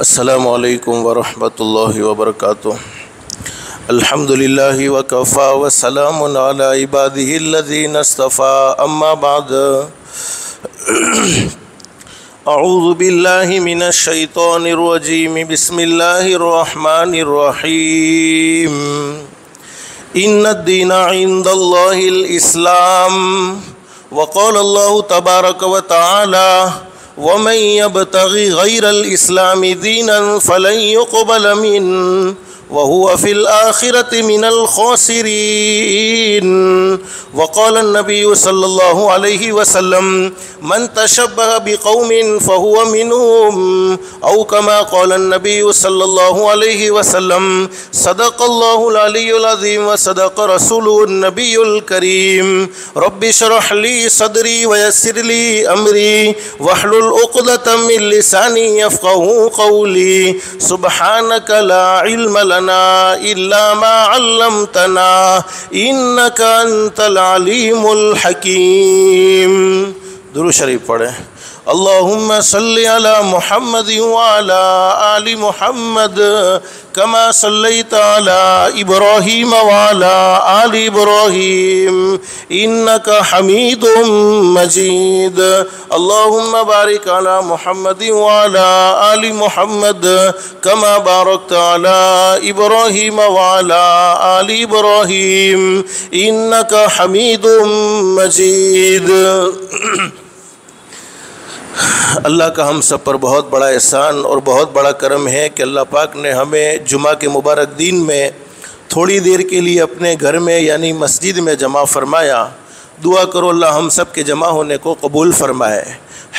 अस्सलामु अलैकुम वरहमतुल्लाहि वबरकातुह। अल्हम्दुलिल्लाहि वकफ़ा व सलामुन अला इबादिहिल्लज़ीना इस्तफ़ा अम्मा बाद। अऊज़ु बिल्लाहि मिनश शैतानिर रजीम बिस्मिल्लाहिर रहमानिर रहीम। इन्नद-दीन इंदल्लाहिल इस्लाम व क़ाल अल्लाहु तबारक व तआला वमन यब्तग़ि गैरल इस्लामी दीनन फलन युक़बल मिन्हु व हुवा फ़िल आख़िरति मिनल ख़ासिरीन। व क़ाल अन्नबिय्यु सल्लल्लाहु अलैहि वसल्लम मन तशब्बह बिक़ौमिन फ़हुव मिन्हुम औ कमा क़ाल अन्नबिय्यु सल्लल्लाहु अलैहि वसल्लम सदक़ल्लाहुल अलियुल अज़ीम व सदक़ रसूलुहुन नबियुल करीम। रब्बि श्रह ली सदरी व यस्सिर ली अमरी वहलुल उक़दतम मिन लिसानी यफ़क़हू क़ौली। सुब्हानक ला इल्म लना इल्ला मा अल्लमतना इन्नका अंतल अलीमुल हकीम। दुरूद शरीफ पढ़ें। अल्लाहुम्मा सल्लि अला मुहम्मद व अला आलि मुहम्मद कमा सल्लैता अला इब्राहीम व अला आलि इब्राहीम इन्नका हमीदुम मजीद। अल्लाहुम्मा बारिक अला मुहम्मद व अला आलि मुहम्मद कमा बारकता अला इब्राहीम व अला आलि इब्राहीम इन्नका हमीदुम मजीद। अल्लाह का हम सब पर बहुत बड़ा एहसान और बहुत बड़ा करम है कि अल्लाह पाक ने हमें जुमा के मुबारक दिन में थोड़ी देर के लिए अपने घर में यानी मस्जिद में जमा फरमाया। दुआ करो अल्लाह हम सब के जमा होने को कबूल फरमाए।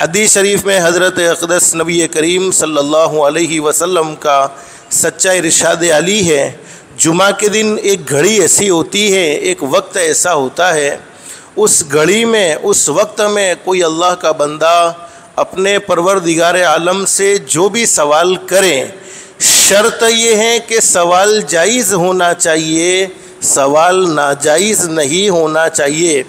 हदीस शरीफ में हज़रत अक़दस नबी करीम सल्लल्लाहु अलैहि वसल्लम का सच्चा इरशाद अली है, जुमा के दिन एक घड़ी ऐसी होती है, एक वक्त ऐसा होता है, उस घड़ी में उस वक्त में कोई अल्लाह का बंदा अपने परवरदिगार आलम से जो भी सवाल करें, शर्त ये है कि सवाल जायज़ होना चाहिए, सवाल नाजायज़ नहीं होना चाहिए।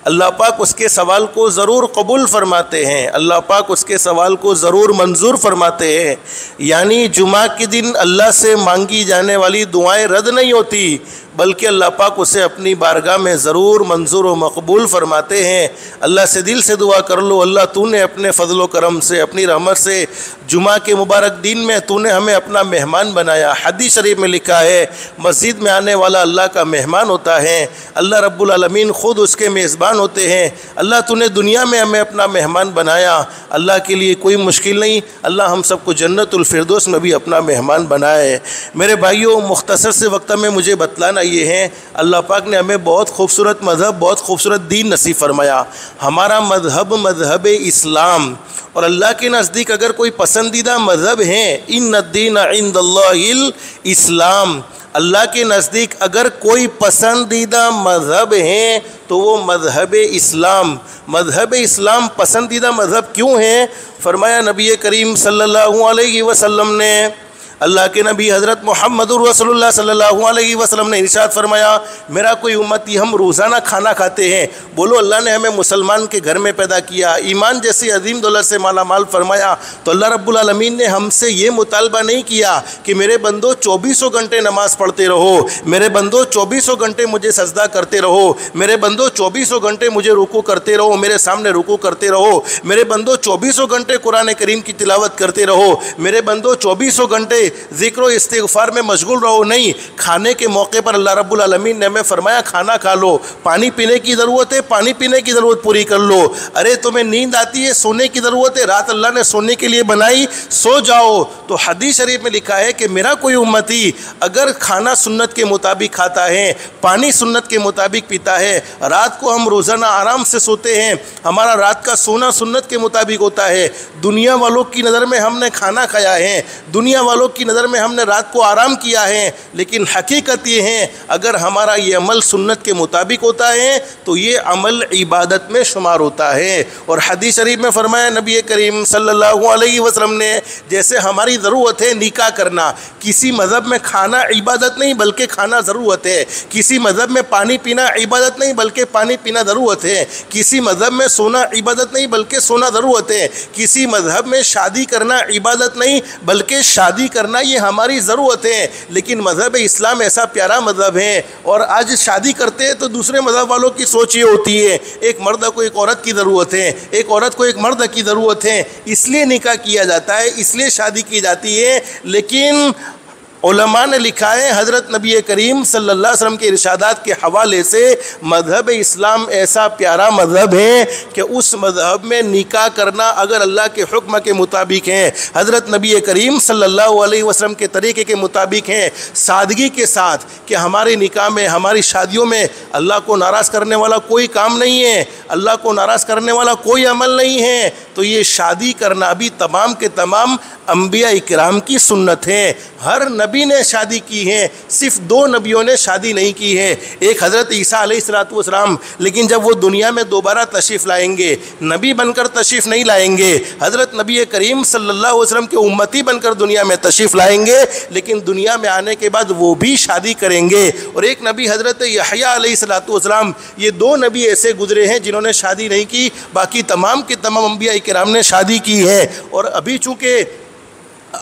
अल्लाह पाक उसके सवाल को ज़रूर कबूल फ़रमाते हैं, अल्लाह पाक उसके सवाल को ज़रूर मंजूर फ़रमाते हैं। यानी जुमा के दिन अल्लाह से मांगी जाने वाली दुआएं रद्द नहीं होती, बल्कि अल्लाह पाक उसे अपनी बारगाह में ज़रूर मंजूर व मकबूल फ़रमाते हैं। अल्लाह से दिल से दुआ कर लो, अल्लाह तूने अपने फ़ज़ल व करम से, अपनी रहमत से जुमा के मुबारक दिन में तूने हमें अपना मेहमान बनाया। हदीस शरीफ में लिखा है, मस्जिद में आने वाला अल्लाह का मेहमान होता है, अल्लाह रब्बुल आलमीन ख़ुद उसके मेज़बान होते हैं। अल्लाह तूने दुनिया में हमें अपना मेहमान बनाया, अल्लाह के लिए कोई मुश्किल नहीं, अल्लाह हम सबको जन्नतुल फिरदौस में भी अपना मेहमान बनाए। मेरे भाइयों, मुख्तसर से वक्त में मुझे बतलाना ये है, अल्लाह पाक ने हमें बहुत खूबसूरत मज़हब, बहुत खूबसूरत दीन नसीब फरमाया। हमारा मज़हब मज़हब इस्लाम, और अल्लाह के नज़दीक अगर कोई पसंदीदा मज़हब है, इन्नद-दीन इंदल्लाहिल इस्लाम, अल्लाह के नज़दीक अगर कोई पसंदीदा मज़हब है तो वो मज़हब इस्लाम। मज़हब इस्लाम पसंदीदा मज़हब क्यों है? फरमाया नबी करीम सल्लल्लाहु अलैहि वसल्लम ने, अल्लाह के नबी हज़रत मुहम्मदुर रसूलुल्लाह सल्लल्लाहु अलैहि वसल्लम ने इरशाद फरमाया, मेरा कोई उम्मती, हम रोज़ाना खाना खाते हैं। बोलो, अल्लाह ने हमें मुसलमान के घर में पैदा किया, ईमान जैसी अजीम दौलत से माला माल फरमाया, तो अल्लाह रब्बुल आलमीन ने हमसे ये मुतालबा नहीं किया कि मेरे बंदो 24 घंटे नमाज़ पढ़ते रहो, मेरे बंदो 24 घंटे मुझे सजदा करते रहो, मेरे बंदो 24 घंटे मुझे रुकू करते रहो, मेरे सामने रुकू करते रहो, मेरे बंदो 24 घंटे कुरान करीम की तिलावत करते रहो, मेरे बंदो 24 घंटे ज़िक्र व इस्तिग़फ़ार में मशगूल रहो। नहीं, खाने के मौके पर अल्लाह रब्बुल आलमीन ने हमें फरमाया खाना खा लो, पानी पीने की ज़रूरत है, पानी पीने की ज़रूरत पूरी कर लो। अरे तुम्हें नींद आती है, सोने की ज़रूरत है, रात अल्लाह ने सोने के लिए बनाई, सो जाओ। तो हदीस शरीफ में लिखा है कि मेरा कोई उम्मती अगर खाना सुन्नत के मुताबिक खाता है, पानी सुन्नत के मुताबिक पीता है, रात को हम रोज़ाना आराम से सोते हैं, हमारा रात का सोना सुन्नत के मुताबिक होता है, दुनिया वालों की नज़र में हमने खाना खाया है, दुनिया वालों लोग की नज़र में हमने रात को आराम किया है, लेकिन हकीकत ये है अगर हमारा ये अमल सुन्नत के मुताबिक होता है तो ये अमल इबादत में शुमार होता है। और हदीस शरीफ में फरमाया नबी करीम सल्लल्लाहु अलैहि वसल्लम ने, जैसे हमारी ज़रूरत है निकाह करना, किसी मज़हब में खाना इबादत नहीं बल्कि खाना ज़रूरत है, किसी मज़हब में पानी पीना इबादत नहीं बल्कि पानी पीना ज़रूरत है, किसी मज़हब में सोना इबादत नहीं बल्कि सोना ज़रूरत है, किसी मज़हब में शादी करना इबादत नहीं बल्कि शादी करना ये हमारी ज़रूरत है। लेकिन मज़हब इस्लाम ऐसा प्यारा मज़हब है, और आज शादी करते हैं तो दूसरे मज़हब वालों की सोच ये होती है एक मर्द को एक औरत की ज़रूरत है, एक औरत को एक मर्द की ज़रूरत है, इसलिए निकाह किया जाता है, इसलिए शादी की जाती है। लेकिन उलमा ने लिखा है हज़रत नबी करीम सल्लल्लाहु अलैहि वसल्लम के इरशादात के हवाले से मज़हब इस्लाम ऐसा प्यारा मज़हब है कि उस मज़हब में निकाह करना अगर अल्लाह के हुक्म के मुताबिक है, हज़रत नबी करीम सल्लल्लाहु अलैहि वसल्लम के तरीक़े के मुताबिक है, सादगी के साथ कि हमारे निकाह में हमारी शादियों में अल्लाह को नाराज़ करने वाला कोई काम नहीं है, अल्लाह को नाराज़ करने वाला कोई अमल नहीं है, तो ये शादी करना भी तमाम के तमाम अंबिया इकराम की सुन्नत है। हर नबी ने शादी की है, सिर्फ दो नबियों ने शादी नहीं की है, एक हज़रत ईसा अलैहिस्सलातु वस्सलाम, लेकिन जब वो दुनिया में दोबारा तशरीफ़ लाएंगे नबी बनकर तशरीफ़ नहीं लाएंगे, हज़रत नबी करीम सल्लल्लाहु अलैहि वसल्लम के उम्मती बनकर दुनिया में तशरीफ़ लाएंगे, लेकिन दुनिया में आने के बाद वो भी शादी करेंगे। और एक नबी हज़रत यहया अलैहिस्सलातु वस्सलाम, ये दो नबी ऐसे गुजरे हैं जिन्होंने शादी नहीं की, बाकी तमाम के तमाम अंबिया इकराम ने शादी की है। और अभी चूँकि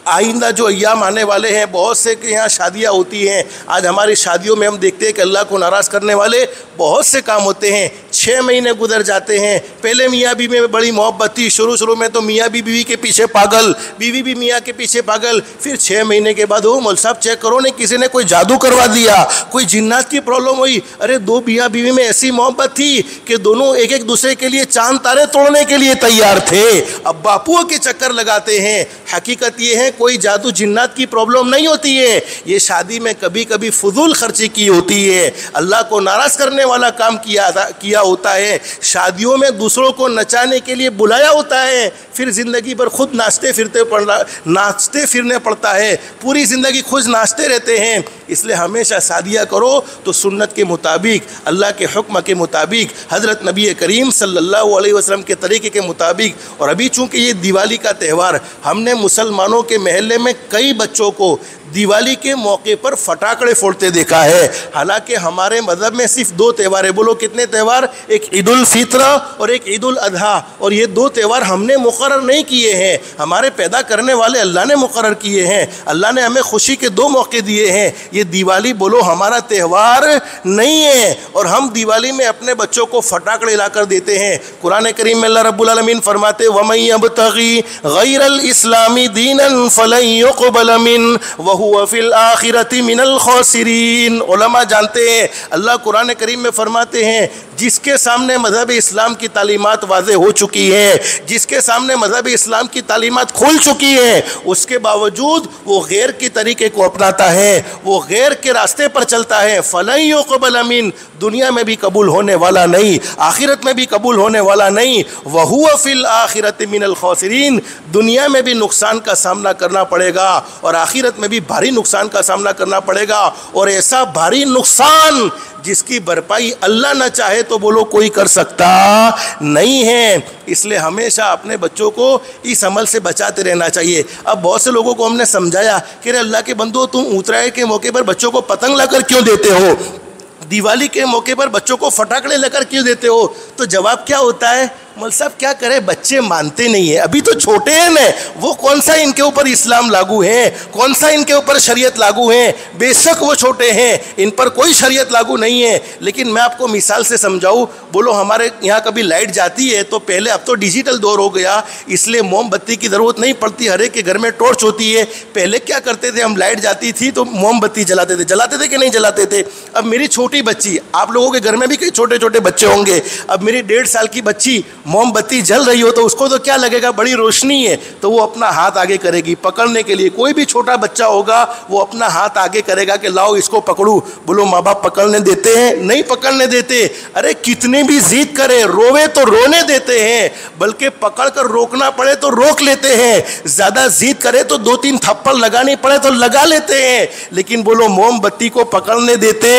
आइंदा जो अय्याम आने वाले हैं बहुत से के यहाँ शादियाँ होती हैं, आज हमारी शादियों में हम देखते हैं कि अल्लाह को नाराज़ करने वाले बहुत से काम होते हैं। 6 महीने गुजर जाते हैं, पहले मियाँ बीवी में बड़ी मोहब्बत थी, शुरू में तो मियाँ भी बीवी के पीछे पागल, बीवी भी मियाँ के पीछे पागल, फिर 6 महीने के बाद हो मौलवी साहब चेक करो ने किसी ने कोई जादू करवा दिया, कोई जिन्नात की प्रॉब्लम हुई। अरे 2 मियाँ बीवी में ऐसी मोहब्बत थी कि दोनों एक एक दूसरे के लिए चांद तारे तोड़ने के लिए तैयार थे, अब बापुओं के चक्कर लगाते हैं। हकीकत ये है कोई जादू जिन्नात की प्रॉब्लम नहीं होती है, ये शादी में कभी कभी फजूल खर्ची की होती है, अल्लाह को नाराज़ करने वाला काम किया होता है। शादियों में दूसरों को नचाने के लिए बुलाया होता है, फिर ज़िंदगी भर खुद नाचते फिरने पड़ता है, पूरी ज़िंदगी खुद नाचते रहते हैं। इसलिए हमेशा शादियाँ करो तो सुन्नत के मुताबिक, अल्लाह के हुक्म के मुताबिक, हज़रत नबी करीम सल्लल्लाहु अलैहि वसल्लम के तरीक़े के मुताबिक। और अभी चूँकि ये दिवाली का त्यौहार, हमने मुसलमानों के महल्ले में कई बच्चों को दिवाली के मौके पर फटाकड़े फोड़ते देखा है। हालांकि हमारे मज़हब में सिर्फ 2 त्यौहार है, बोलो कितने त्यौहार, एक ईद उल फित्र और एक ईद उल अजहा, और ये 2 त्यौहार हमने मुकर्रर नहीं किए हैं, हमारे पैदा करने वाले अल्लाह ने मुकर्रर किए हैं। अल्लाह ने हमें खुशी के 2 मौके दिए हैं, ये दिवाली बोलो हमारा त्यौहार नहीं है, और हम दिवाली में अपने बच्चों को फटाकड़े लाकर देते हैं। कुरान करीम में अल्लाह रब्बुल आलमीन फरमाते वमन यब्तगी गैरल इस्लामी दीनन फलन युक़बल मिन्हु वहुव फिल आखिरति मिनल खासिरीन। उलमा जानते हैं, अल्लाह कुरान करीम में फरमाते हैं जिसके सामने मज़हब इस्लाम की तालीमात वाज़े हो चुकी है, जिसके सामने मज़हब इस्लाम की तालीमात खुल चुकी है, उसके बावजूद वो गैर के तरीके को अपनाता है, वो गैर के रास्ते पर चलता है, फलन युक़बल मिन, दुनिया में भी कबूल होने वाला नहीं, आखिरत में भी कबूल होने वाला नहीं, वहुव फिल आखिरति मिनल खासिरीन, दुनिया में भी नुकसान का सामना करना पड़ेगा और आखिरत में भी भारी नुकसान का सामना करना पड़ेगा। और ऐसा भारी नुकसान जिसकी भरपाई अल्लाह न चाहे तो बोलो कोई कर सकता नहीं है। इसलिए हमेशा अपने बच्चों को इस अमल से बचाते रहना चाहिए। अब बहुत से लोगों को हमने समझाया कि अल्लाह के बंदो तुम उत्तरायण के मौके पर बच्चों को पतंग लाकर क्यों देते हो, दिवाली के मौके पर बच्चों को फटाकड़े लेकर क्यों देते हो, तो जवाब क्या होता है, मौलवी साहब क्या करें, बच्चे मानते नहीं है, अभी तो छोटे हैं ना, वो कौन सा इनके ऊपर इस्लाम लागू है, कौन सा इनके ऊपर शरीयत लागू है, बेशक वो छोटे हैं, इन पर कोई शरीयत लागू नहीं है। लेकिन मैं आपको मिसाल से समझाऊं, बोलो हमारे यहाँ कभी लाइट जाती है तो पहले, अब तो डिजिटल दौर हो गया इसलिए मोमबत्ती की ज़रूरत नहीं पड़ती, हर एक के घर में टॉर्च होती है। पहले क्या करते थे, हम लाइट जाती थी तो मोमबत्ती जलाते थे कि नहीं जलाते थे। अब मेरी छोटी बच्ची, आप लोगों के घर में भी कई छोटे छोटे बच्चे होंगे, अब मेरी 1.5 साल की बच्ची मोमबत्ती जल रही हो तो उसको तो क्या लगेगा, बड़ी रोशनी है, तो वो अपना हाथ आगे करेगी पकड़ने के लिए। कोई भी छोटा बच्चा होगा वो अपना हाथ आगे करेगा कि लाओ इसको पकड़ूं। बोलो माँ बाप पकड़ने देते हैं? नहीं पकड़ने देते। अरे कितनी भी जिद करे, रोवे तो रोने देते हैं, बल्कि पकड़ कर रोकना पड़े तो रोक लेते हैं, ज्यादा जिद करे तो 2-3 थप्पड़ लगानी पड़े तो लगा लेते हैं। लेकिन बोलो मोमबत्ती को पकड़ने देते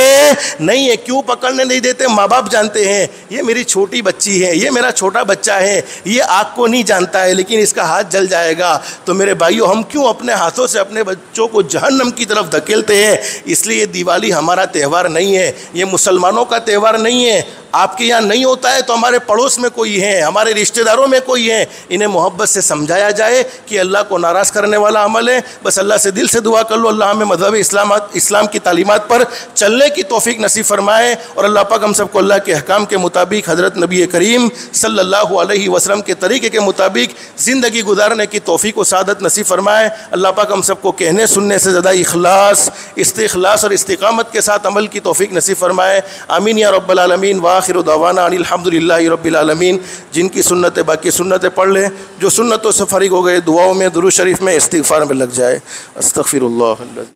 नहीं है। क्यों पकड़ने नहीं देते? माँ बाप जानते हैं ये मेरी छोटी बच्ची है, ये मेरा छोटा बच्चा है, ये आग को नहीं जानता है, लेकिन इसका हाथ जल जाएगा। तो मेरे भाइयों, हम क्यों अपने हाथों से अपने बच्चों को जहन्नम की तरफ धकेलते हैं? इसलिए दिवाली हमारा त्यौहार नहीं है, ये मुसलमानों का त्यौहार नहीं है। आपके यहाँ नहीं होता है तो हमारे पड़ोस में कोई है, हमारे रिश्तेदारों में कोई है, इन्हें मोहब्बत से समझाया जाए कि अल्लाह को नाराज़ करने वाला अमल है। बस अल्लाह से दिल से दुआ कर लो, अल्लाह हमें मज़हब इस्लाम की तालीमात पर चलने की तौफीक नसीब फरमाए, और अल्लाह पाक हम सबको अल्लाह के अहकाम के मुताबिक हज़रत नबी करीम सल्लल्लाहु अलैहि वसल्लम के तरीक़े के मुताबिक ज़िंदगी गुजारने की तौफीक व सादत नसीब फरमाए। अल्लाह पाक हम सबको कहने सुनने से ज़्यादा इखलास, इस्तिखलास और इस्तिकामत के साथ अमल की तौफीक नसीब फरमाए। आमीन या रब्बल आलमीन। आखिर दावाना अनिल हम्दुलिल्लाहि रब्बिल आलमीन। जिनकी सुन्नतें बाकी सुन्नतें पढ़ लें, जो सुन्नतों से फारिग हो गए दुआओं में दुरूद शरीफ में इस्तिग़फ़ार में लग जाए। अस्तग़फ़िरुल्लाह।